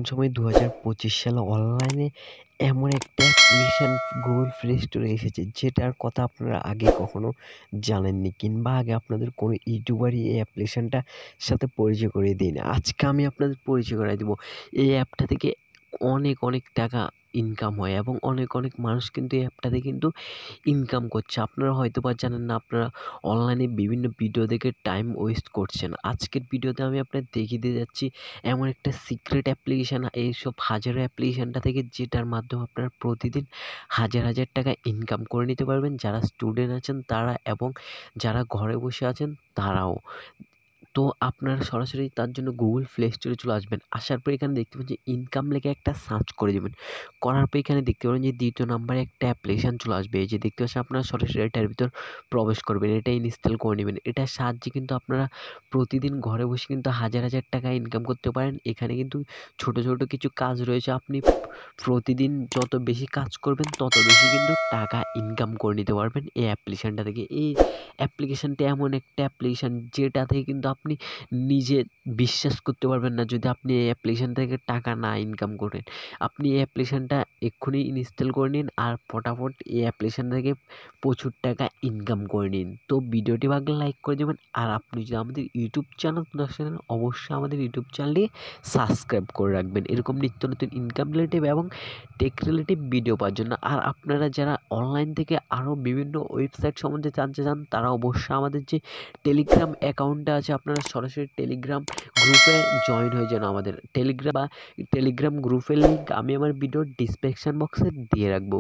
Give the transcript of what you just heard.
সময় ২০২৫ সালে অনলাইনে এমন একটা অ্যাপ্লিকেশন গুগল প্লে স্টোরে এসেছে যেটার কথা আপনারা আগে কখনো জানেননি কিংবা আগে আপনাদের কোনো ইউটিউবারই এই অ্যাপ্লিকেশনটার সাথে পরিচয় করিয়ে দেয়নি। আজকে আমি আপনাদের পরিচয় করায় দিব। এই অ্যাপটা থেকে অনেক টাকা ইনকাম হয় এবং অনেক মানুষ কিন্তু এই অ্যাপটাতে কিন্তু ইনকাম করছে। আপনারা হয়তোবা জানেন না, আপনারা অনলাইনে বিভিন্ন ভিডিও দেখে টাইম ওয়েস্ট করছেন। আজকের ভিডিওতে আমি আপনাদের দেখিয়ে দিয়ে যাচ্ছি এমন একটা সিক্রেট অ্যাপ্লিকেশান, এইসব হাজারো অ্যাপ্লিকেশানটা থেকে যেটার মাধ্যমে আপনারা প্রতিদিন হাজার টাকা ইনকাম করে নিতে পারবেন। যারা স্টুডেন্ট আছেন তারা এবং যারা ঘরে বসে আছেন তারাও। তো আপনারা সরাসরি তার জন্য গুগল প্লে স্টোরে চলে আসবেন। আসার পর এখানে দেখতে পাবেন যে ইনকাম লেখে একটা সার্চ করে দেবেন। করার পর এখানে দেখতে পাবেন যে ২য় নাম্বারে একটা অ্যাপ্লিকেশান চলে আসবে। এই যে দেখতে পাচ্ছেন, আপনারা সরাসরি এটার ভিতর প্রবেশ করবেন। এটা ইনস্টল করে নেবেন। এটার সাহায্যে কিন্তু আপনারা প্রতিদিন ঘরে বসে কিন্তু হাজার টাকা ইনকাম করতে পারেন। এখানে কিন্তু ছোট কিছু কাজ রয়েছে। আপনি প্রতিদিন যত বেশি কাজ করবেন তত বেশি কিন্তু টাকা ইনকাম করে নিতে পারবেন এই অ্যাপ্লিকেশানটা থেকে। এই অ্যাপ্লিকেশানটা এমন একটা অ্যাপ্লিকেশান যেটা থেকে কিন্তু আপনি নিজে বিশ্বাস করতে পারবেন না যদি আপনি এই অ্যাপ্লিকেশান থেকে টাকা না ইনকাম করেন। আপনি এই অ্যাপ্লিকেশানটা এক্ষুনি ইনস্টল করে নিন আর ফটাফট এই অ্যাপ্লিকেশান থেকে প্রচুর টাকা ইনকাম করে নিন। তো ভিডিওটি ভালো লাগলে লাইক করে দেবেন। আর আপনি যদি আমাদের ইউটিউব চ্যানেল দেখেন, অবশ্যই আমাদের ইউটিউব চ্যানেলটি সাবস্ক্রাইব করে রাখবেন এরকম নিত্য নতুন ইনকাম রিলেটিভ এবং টেক রিলেটিভ ভিডিও পাওয়ার জন্য। আর আপনারা যারা অনলাইন থেকে আরও বিভিন্ন ওয়েবসাইট সম্বন্ধে জানতে চান তারা অবশ্যই আমাদের যে টেলিগ্রাম অ্যাকাউন্টটা আছে, আপনারা সরাসরি টেলিগ্রাম গ্রুপে জয়েন হয়ে যান। আমাদের টেলিগ্রাম গ্রুপের লিঙ্ক আমি আমার ভিডিওর ডিসক্রিপশন বক্সে দিয়ে রাখবো।